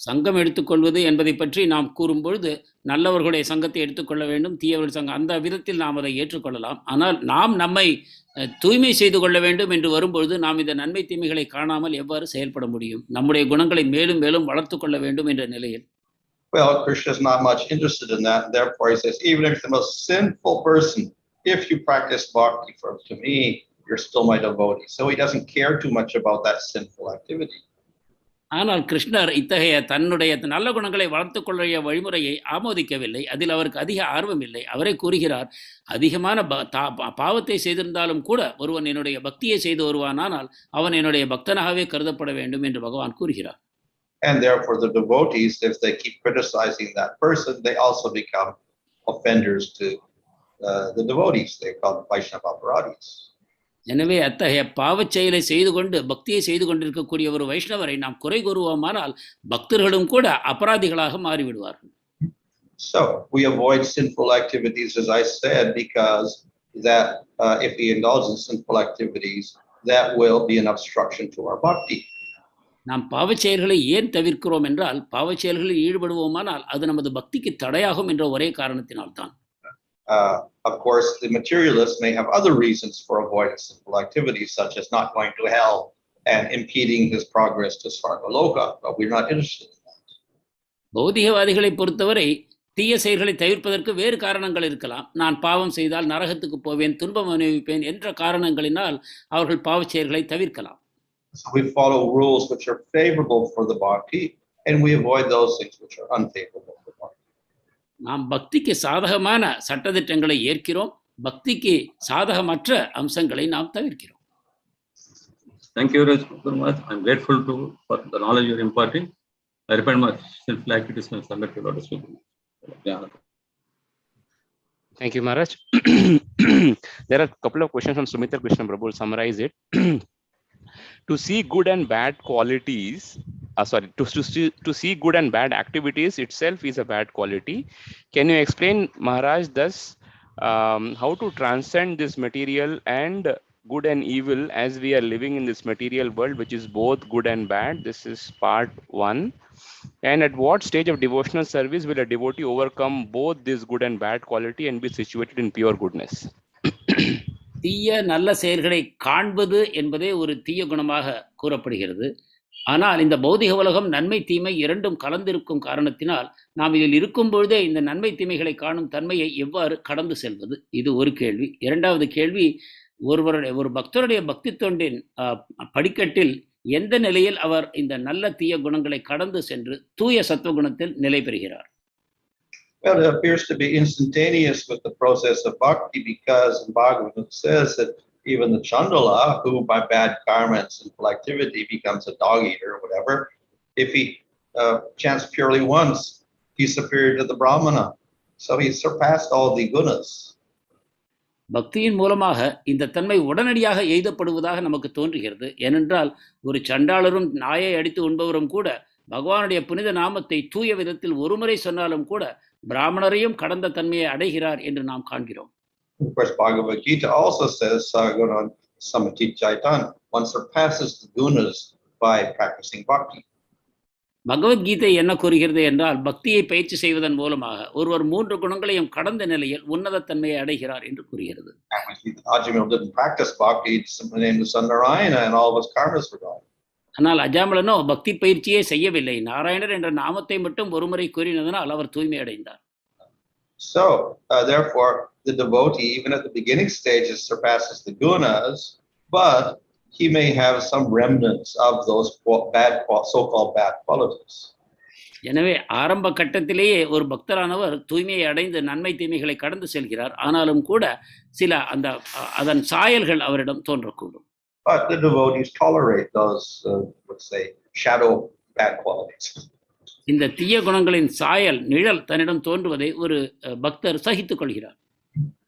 சங்கம் எடுத்துக்கொள்வது என்பதை பற்றி நாம் கூறும்பொழுது நல்லவர்களுடைய சங்கத்தை எடுத்துக்கொள்ள வேண்டும், தீயவர்கள் சங்கம் அந்த விதத்தில் நாம் அதை ஏற்றுக்கொள்ளலாம். ஆனால் நாம் நம்மை தூய்மை செய்து கொள்ள வேண்டும் என்று வரும்பொழுது நாம் இந்த நன்மை தீமைகளை காணாமல் எவ்வாறு செயல்பட முடியும்? நம்முடைய குணங்களை மேலும் மேலும் வளர்த்து கொள்ள வேண்டும் என்ற நிலையில். Well, Krishna is not much interested in that. Therefore, he says, even if the most sinful person, if you practice bhakti to me, you're still my devotee. So he doesn't care too much about that sinful activity. ஆனால் கிருஷ்ணர் இத்தகைய தன்னுடைய நல்ல குணங்களை வளர்த்துக் கொள்ள வழிமுறையை ஆமோதிக்கவில்லை. அதில் அவருக்கு அதிக ஆர்வம் இல்லை. அவரே கூறுகிறார், அதிகமான பாவத்தை செய்திருந்தாலும் கூட ஒருவன் என்னுடைய பக்தியை செய்து வருவானால் அவன் என்னுடைய பக்தனாகவே கருதப்பட வேண்டும் என்று பகவான் கூறுகிறார். And therefore the devotees, if they keep criticizing that person, they also become offenders to the devotees. They call them Vaishnava aparadis. எனவே அத்தகைய பாவச் செயலை செய்து கொண்டு பக்தியை செய்து கொண்டிருக்கக்கூடிய ஒரு வைஷ்ணவரை நாம் குறை கூறுவோமானால் பக்தர்களும் கூட அபராதிகளாக மாறிவிடுவார்கள். So we avoid sinful activities, as I said, because that if we indulge in sinful activities, that will be an obstruction to our bhakti. நாம் பாவச் செயல்களை ஏன் தவிர்க்கிறோம் என்றால் பாவச் செயல்களில் ஈடுபடுவோமானால் அது நமது பக்திக்கு தடையாகும் என்ற ஒரே காரணத்தினால்தான். Of course, the materialists may have other reasons for avoiding sinful activities, such as not going to hell and impeding his progress to Svargaloka, but we're not interested in that. பௌதிகவாதிகளை பொறுத்தவரை தீய செயல்களை தவிர்ப்பதற்கு வேறு காரணங்கள் இருக்கலாம். நான் பாவம் செய்தால் நரகத்துக்கு போவேன், துன்பம் அனுபவிப்பேன் என்ற காரணங்களினால் அவர்கள் பாவச் செயல்களை தவிர்க்கலாம். So we follow rules which are favorable for the bhakti, and we avoid those things which are unfavorable for bhakti. நாம் பக்திக்கு சாதகமான சட்டதிட்டங்களை ஏற்கிறோம், பக்திக்கு சாதகமற்ற அம்சங்களை நாம் தவிர்க்கிறோம். Thank you very much. I'm grateful for the knowledge you're imparting. I repent my sinful activities and submit to Lord's will. Thank you, Maharaj. There are a couple of questions from Sumitra Krishna Prabhu. Will summarize it. To see good and bad qualities, to see good and bad activities itself is a bad quality. Can you explain, Maharaj, thus how to transcend this material and good and evil as we are living in this material world, which is both good and bad? This is part 1. And at what stage of devotional service will a devotee overcome both this good and bad quality and be situated in pure goodness? தீய நல்ல செயல்களை காண்பது என்பதே ஒரு தீய குணமாக கூறப்படுகிறது. ஆனால் இந்த பௌதிக உலகம் நன்மை தீமை இரண்டும் கலந்திருக்கும் காரணத்தினால் நாம் இதில் இருக்கும் பொழுதே இந்த நன்மை தீமைகளை காணும் தன்மையை எவ்வாறு கடந்து செல்வது, இது ஒரு கேள்வி. இரண்டாவது கேள்வி, ஒரு பக்தருடைய பக்தி தொண்டின் படிக்கட்டில் எந்த நிலையில் அவர் இந்த நல்ல தீய குணங்களை கடந்து சென்று தூய சத்துவகுணத்தில் நிலை பெறுகிறார்? Well, it appears to be instantaneous with the process of bhakti, because in Bhagavatam it says that even the Chandala, who by bad karma and sinful activity becomes a dog eater or whatever, if he chants purely once, he's superior to the Brahmana. So he surpassed all the gunas. பக்தியின் மூலமாக இந்த தன்மை உடனடியாக எய்தப்படுவதாக நமக்கு தோன்றுகிறது. ஏனென்றால் ஒரு சண்டாளரும் நாயை அடித்து உண்பவரும் கூட பகவானுடைய புனித நாமத்தை தூய விதத்தில் ஒருமுறை சொன்னாலும் கூட பிராமணரையும் கடந்த தன்மையை அடைகிறார் என்று நாம் காண்கிறோம். Of course, Bhagavad Gita also says Saguna Samati Chaitan, one surpasses the gunas by practicing bhakti. Bhagavad Gita என்ன கூறுகிறது என்றால் பக்தியை பயிற்சி செய்வதன் மூலமாக ஒருவர் 3 குணங்களையும் கடந்த நிலையில் உன்னத தன்மையை அடைகிறார் என்று கூறுகிறது. Ajamil didn't practice bhakti, he named the son Narayana and all of his karmas were gone. ஆனால் அஜாமலனோ பக்தி பயிற்சியே செய்யவில்லை, நாராயணர் என்ற நாமத்தை மட்டும் ஒருமுறை கூறினதனால் அவர் தூய்மை அடைந்தார். So therefore the devotee even at the beginning stages surpasses the gunas, but he may have some remnants of those so-called bad qualities. எனவே ஆரம்ப கட்டத்திலேயே ஒரு பக்தரானவர் தூய்மையை அடைந்து நன்மை தீமைகளை கடந்து செல்கிறார். ஆனாலும் கூட சில அதன் சாயல்கள் அவரிடம் தோன்றக்கூடும். But the devotees tolerate those, let's say, shadow bad qualities. இந்த தீய குணங்களின் சாயல் நிழல் தன்னிடம் தோன்றுவதை ஒரு பக்தர் சகித்துக் கொள்கிறார்.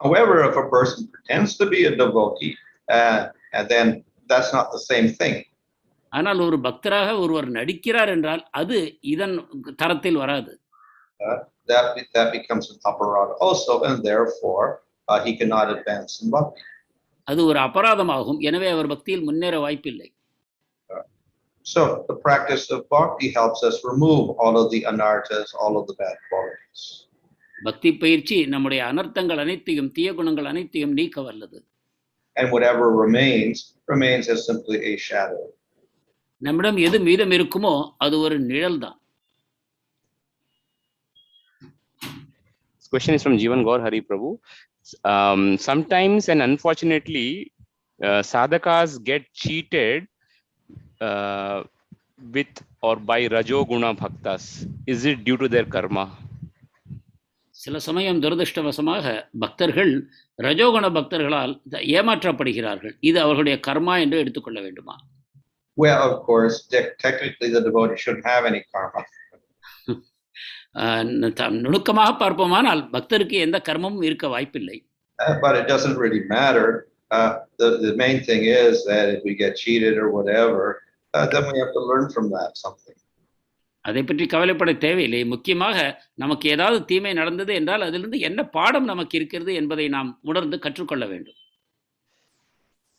However, if a person pretends to be a devotee, and then that's not the same thing. ஆனால் ஒரு பக்தராக ஒருவர் நடிக்கிறார் என்றால் அது இதன் தரத்தில் வராது. That becomes an aparada also, and therefore he cannot advance in bhakti. அது ஒரு அபராதமாகும். எனவே அவர் பக்தியில் முன்னேற வாய்ப்பில்லை. So the practice of bhakti helps us remove all of the anarthas, all of the bad qualities. பக்தி பயிற்சி நம்முடைய அனர்த்தங்கள் அனைத்தையும் தீய குணங்கள் அனைத்தையும் நீக்க வல்லது. And whatever remains as simply a shadow. நம்மிடம் எது மீதம் இருக்குமோ அது ஒரு நிழல் தான். This question is from Jivan Gaur Hari Prabhu. Sometimes and unfortunately sadhakas get cheated with or by rajoguna bhaktas. Is it due to their karma? சில சமயம் துரதிருஷ்டவசமாக பக்தர்கள் ரஜோகுண பக்தர்களால் ஏமாற்றப்படுகிறார்கள். இது அவர்களுடைய கர்மா என்று எடுத்துக்கொள்ள வேண்டுமா? Well, of course, technically the devotee shouldn't have any karma. நுணுக்கமாக பார்ப்போமானால் பக்தருக்கு எந்த கர்மமும் இருக்க வாய்ப்பில்லை. But it doesn't really matter the main thing is that if we get cheated or whatever, then we have to learn from that something. அதை பற்றி கவலைப்பட தேவையில்லை. முக்கியமாக நமக்கு ஏதாவது தீமை நடந்தது என்றால் அதிலிருந்து என்ன பாடம் நமக்கு இருக்கிறது என்பதை நாம் உணர்ந்து கற்றுக்கொள்ள வேண்டும்.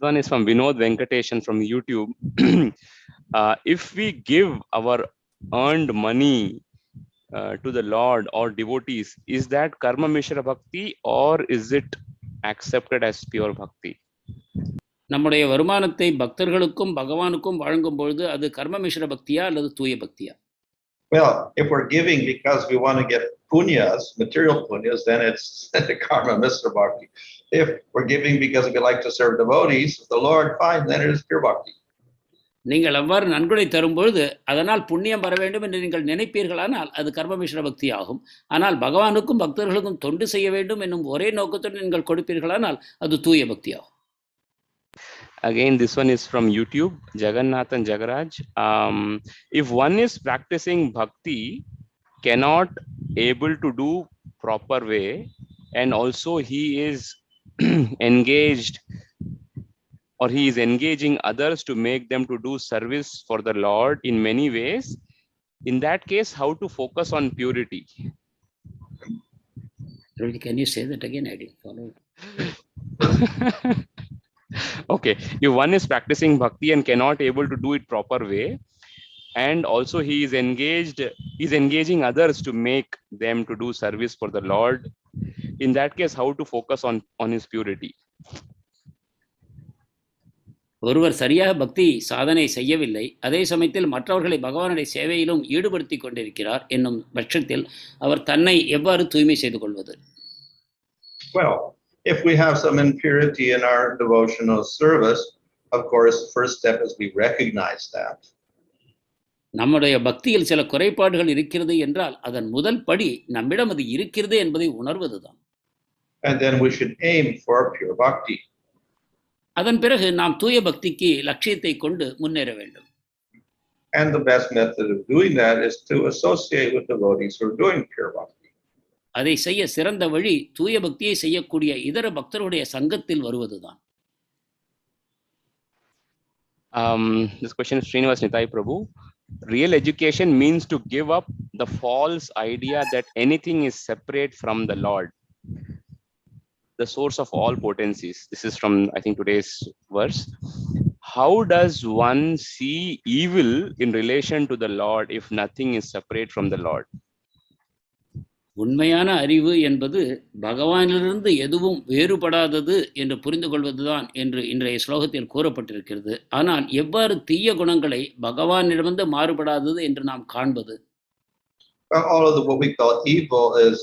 One is from Vinod Venkateshan from YouTube. If we give our earned money to the Lord or devotees, is that karma mishra bhakti or is it accepted as pure bhakti? நம்முடைய வருமானத்தை பக்தர்களுக்கும் பகவானுக்கும் வழங்கும் பொழுது அது கர்ம மிஸ்ர பக்தியா அல்லது தூய பக்தியா? Well, if we're giving because we want to get punyas, material punyas, then it's karma mishra bhakti. If we're giving because we like to serve devotees of the Lord, fine, then it is pure bhakti. நீங்கள் அவ்வாறு நன்கொடை தரும்பொழுது அதனால் புண்ணியம் வர வேண்டும் என்று நீங்கள் நினைப்பீர்களானால் அது கர்ம மிஸ்ர பக்தி ஆகும். ஆனால் பகவானுக்கும் பக்தர்களுக்கும் தொண்டு செய்ய வேண்டும் என்னும் ஒரே நோக்கத்துடன் நீங்கள் கொடுப்பீர்களானால் அது தூய பக்தி ஆகும். Again, this one is from YouTube, Jagannathan Jagaraj. If one is practicing bhakti, cannot able to do proper way, and also he is engaged or he is engaging others to make them to do service for the Lord in many ways, in that case, how to focus on purity? Really, can you say that again? I didn't follow. Okay, if one is practicing bhakti and cannot able to do it proper way, and also he is engaging others to make them to do service for the Lord, in that case, how to focus on his purity? ஒருவர் சரியாக பக்தி சாதனை செய்யவில்லை, அதே சமயத்தில் மற்றவர்களை பகவானுடைய சேவையிலும் ஈடுபடுத்தி கொண்டிருக்கிறார் என்னும் பட்சத்தில் அவர் தன்னை எவ்வாறு தூய்மை செய்து கொள்வது? Well, if we have some impurity in our devotional service, of course, the first step is we recognize that. நம்முடைய பக்தியில் சில குறைபாடுகள் இருக்கிறது என்றால் அதன் முதல் படி நம்மிடம் அது இருக்கிறது என்பதை உணர்வதுதான். And then we should aim for pure bhakti. அதன் பிறகு நாம் தூய பக்திக்கு லட்சியத்தை கொண்டு முன்னேற வேண்டும். And the best method of doing that is to associate with devotees who are doing pure bhakti. அதை செய்ய சிறந்த வழி தூய பக்தியை செய்யக்கூடிய இதர பக்தருடைய சங்கத்தில் வருவதுதான். This question is Srinivas Nitai Prabhu. Real education means to give up the false idea that anything is separate from the Lord, the source of all potencies. This is from, I think, today's verse. How does one see evil in relation to the Lord if nothing is separate from the Lord? உண்மையான அறிவு என்பது பகவானிலிருந்து எதுவும் வேறுபடாதது என்று புரிந்து கொள்வதுதான் என்று இன்றைய ஸ்லோகத்தில் கூறப்பட்டிருக்கிறது. ஆனால் எவ்வாறு தீய குணங்களை பகவானிடமிருந்து மாறுபடாதது என்று நாம் காண்பது? All of what we call evil is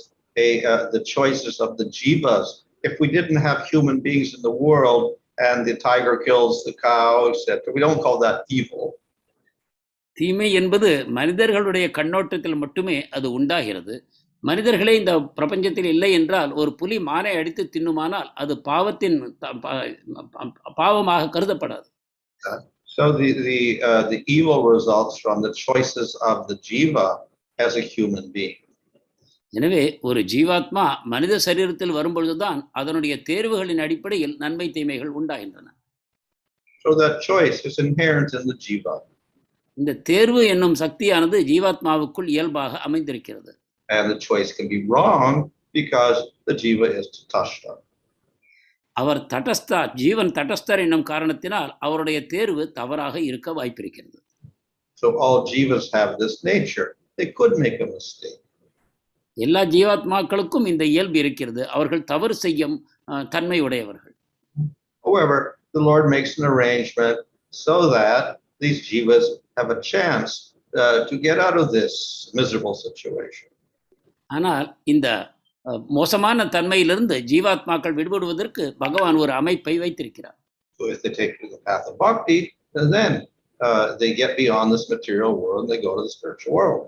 the choices of the jivas. If we didn't have human beings in the world and the tiger kills the cow, etc., we don't call that evil. தீமை என்பது மனிதர்களுடைய கண்ணோட்டத்தில் மட்டுமே அது உண்டாகிறது. மனிதர்களே இந்த பிரபஞ்சத்தில் இல்லை என்றால் ஒரு புலி மானை அடித்து தின்னுமானால் அது பாவமாக கருதப்படாது. So the evil results from the choices of the jiva as a human being. எனவே ஒரு ஜீவாத்மா மனித சரீரத்தில் வரும்பொழுதுதான் அதனுடைய தேர்வுகளின் அடிப்படையில் நன்மை தீமைகள் உண்டாகின்றன. So that choice is inherent in the jiva. இந்த தேர்வு என்னும் சக்தியானது ஜீவாத்மாவுக்குள் இயல்பாக அமைந்திருக்கிறது. And the choice can be wrong because the jiva is tatastha. அவர் தடஸ்தர், ஜீவன் தடஸ்தர் என்னும் காரணத்தினால் அவருடைய தேர்வு தவறாக இருக்க வாய்ப்பிருக்கிறது. So all jivas have this nature. They could make a mistake. எல்லா ஜீவாத்மாக்களுக்கும் இந்த இயல்பு இருக்கிறது. அவர்கள் தவறு செய்யும் தன்மை உடையவர்கள். However, the Lord makes an arrangement so that these jivas have a chance to get out of this miserable situation. ஆனால் இந்த மோசமான தன்மையிலிருந்து ஜீவாத்மாக்கள் விடுபடுவதற்கு பகவான் ஒரு அமைப்பை வைத்திருக்கிறார். So if they take the path of bhakti, then they get beyond this material world and they go to the spiritual world.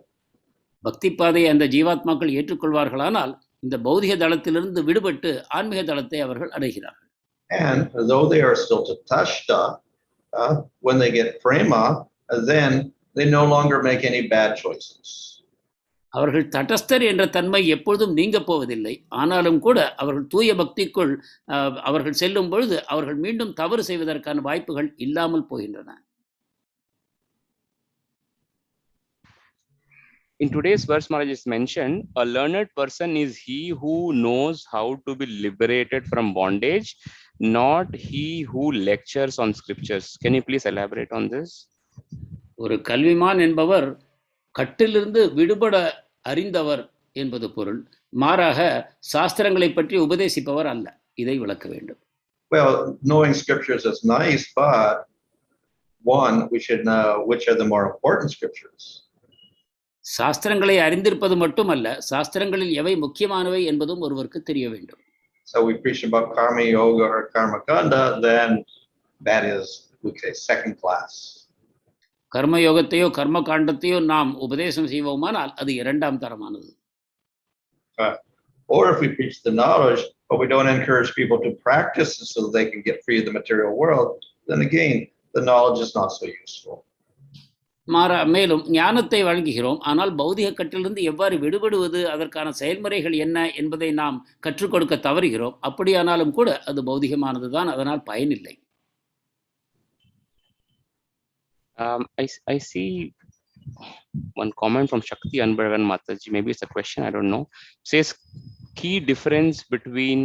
பக்தி பாதையை அந்த ஜீவாத்மாக்கள் ஏற்றுக்கொள்வார்களானால் இந்த பௌதிக தளத்திலிருந்து விடுபட்டு ஆன்மீக தளத்தை அவர்கள் அடைகிறார்கள். And though they are still tatashta, when they get prema, then they no longer make any bad choices. அவர்கள் தடஸ்தர் என்ற தன்மை எப்பொழுதும் நீங்க போவதில்லை. ஆனாலும் கூட அவர்கள் தூய பக்திக்குள் அவர்கள் செல்லும் பொழுது அவர்கள் மீண்டும் தவறு செய்வதற்கான வாய்ப்புகள் இல்லாமல் போகின்றன. In today's verse, Maharaj is mentioned, a learned person is he who knows how to be liberated from bondage, not he who lectures on scriptures. Can you please elaborate on this? ஒரு கல்விமான் என்பவர் கட்டிலிருந்து விடுபட அறிந்தவர் என்பது பொருள். மாறாக சாஸ்திரங்களை பற்றி உபதேசிப்பவர் அல்ல. இதை விளக்க வேண்டும். Well, knowing scriptures is nice, but one, we should know which are the more important scriptures. சாஸ்திரங்களை அறிந்திருப்பது மட்டுமல்ல, சாஸ்திரங்களில் எவை முக்கியமானவை என்பதும் ஒருவருக்கு தெரிய வேண்டும். So we preach about karma yoga or karma kanda, then that is, we say, second class. கர்ம யோகத்தையோ கர்ம காண்டத்தையோ நாம் உபதேசம் செய்வோமானால் அது இரண்டாம் தரமானது. Or if we preach the knowledge, but we don't encourage people to practice so that they can get free of the material world, then again, the knowledge is not so useful. மேலும் ஞானத்தை வழங்குகிறோம், ஆனால் பௌதிக கட்டிலிருந்து எவ்வாறு விடுபடுவது, அதற்கான செயல்முறைகள் என்ன என்பதை நாம் கற்றுக் கொடுக்க தவறுகிறோம். அப்படியானாலும் கூட அது பௌதிகமானதுதான், அதனால் பயனில்லை. I see one comment from Shakti Anbaragan Mataji, maybe it's a question, I don't know. Says key difference between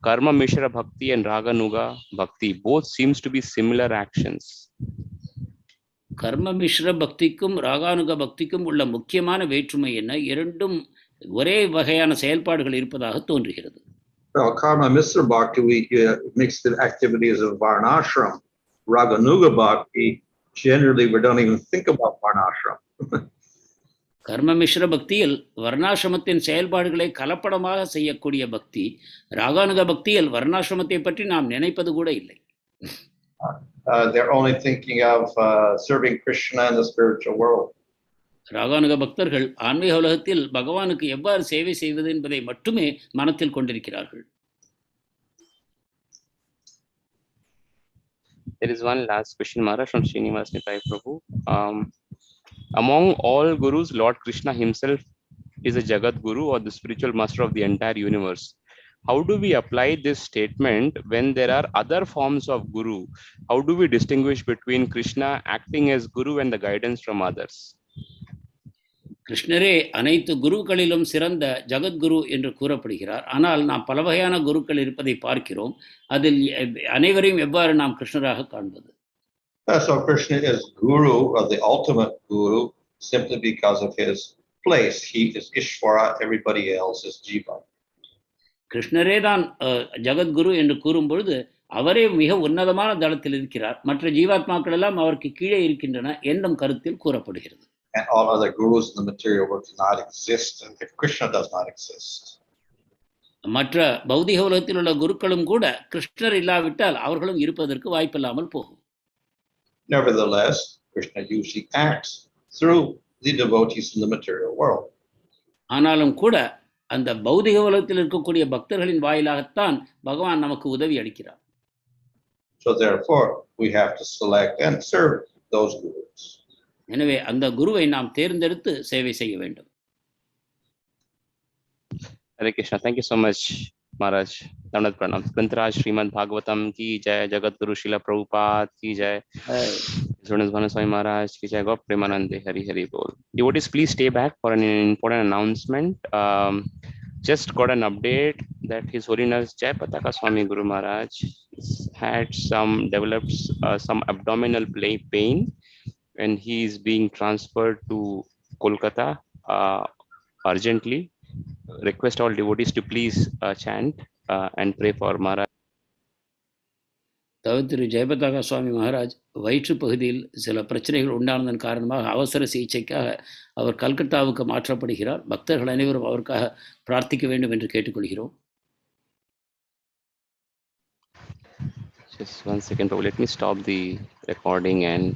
karma mishra bhakti and raga nuga bhakti, both seems to be similar actions. கர்ம மிஸ்ர பக்திக்கும் ராகானுக பக்திக்கும் உள்ள முக்கியமான வேற்றுமை என்ன? இரண்டும் ஒரே வகையான செயல்பாடுகள் இருப்பதாக தோன்றுகிறது. Well, karma mishra bhakti, we mix the activities of varnashram. Raganuga bhakti, generally we don't even think about varnashram. கர்ம மிஸ்ர பக்தியில் வர்ணாசிரமத்தின் செயல்பாடுகளை கலப்படமாக செய்யக்கூடிய பக்தி, ராகானுக பக்தியில் வர்ணாசிரமத்தை பற்றி நாம் நினைப்பது கூட இல்லை. They're only thinking of serving Krishna in the spiritual world. Raganuga பக்தர்கள் ஆன்மீக உலகத்தில் பகவானுக்கு எவ்வாறு சேவை செய்வது என்பதை மட்டுமே மனத்தில் கொண்டிருக்கிறார்கள். There is one last question, Maharaj, from Srinivas Nitai Prabhu. Among all gurus, Lord Krishna himself is a Jagat Guru, or the spiritual master of the entire universe. How do we apply this statement when there are other forms of guru? How do we distinguish between Krishna acting as guru and the guidance from others? கிருஷ்ணரே அனைத்து குருக்களிலும் சிறந்த ஜகத்குரு என்று கூறப்படுகிறார். ஆனால் நாம் பல வகையான குருக்கள் இருப்பதை பார்க்கிறோம். அதில் அனைவரையும் எவ்வாறு நாம் கிருஷ்ணராக காண்பது? So Krishna is guru, or the ultimate guru, simply because of his place. He is Ishvara, everybody else is Jiva. கிருஷ்ணரே தான் ஜகத்குரு என்று கூறும் பொழுது அவரே மிக உன்னதமான தளத்தில் இருக்கிறார், மற்ற ஜீவாத்மாக்கள் எல்லாம் அவருக்கு கீழே இருக்கின்றன என்னும் கருத்தில் கூறப்படுகிறது. And all other gurus in the material world do not exist if Krishna does not exist. மற்ற பௌதிக உலகத்தில் உள்ள குருக்களும் கூட கிருஷ்ணர் இல்லாவிட்டால் அவர்களும் இருப்பதற்கு வாய்ப்பில்லாமல் போகும். Nevertheless, Krishna usually acts through the devotees in the material world. ஆனாலும் கூட அந்த பௌதிக உலகத்தில் இருக்கக்கூடிய பக்தர்களின் வாயிலாகத்தான் பகவான் நமக்கு உதவி அளிக்கிறார். So therefore, we have to select and serve those gurus. எனவே அந்த குருவை நாம் தேர்ந்தெடுத்து சேவை செய்ய வேண்டும். Hare Krishna. Thank you so much, Maharaj. Dandat pranam. Grantaraj Srimad Bhagavatam ki jai, Jagat Guru Srila Prabhupada ki jai. Sunas Bhanaswami Maharaj ki jai. Gop Premanande Hari Hari Bol. Devotees, please stay back for an important announcement. Just got an update that His Holiness Jai Pataka Swami Guru Maharaj had developed some abdominal pain, and he is being transferred to Kolkata urgently. Request all devotees to please chant and pray for Maharaj. திரு ஜெயபதாக சுவாமி மகாராஜ் வயிற்று பகுதியில் சில பிரச்சனைகள் உண்டானதன் காரணமாக அவசர சிகிச்சைக்காக அவர் கல்கத்தாவுக்கு மாற்றப்படுகிறார். பக்தர்கள் அனைவரும் அவருக்காக பிரார்த்திக்க வேண்டும் என்று கேட்டுக்கொள்கிறோம். Just one second, let me stop the recording and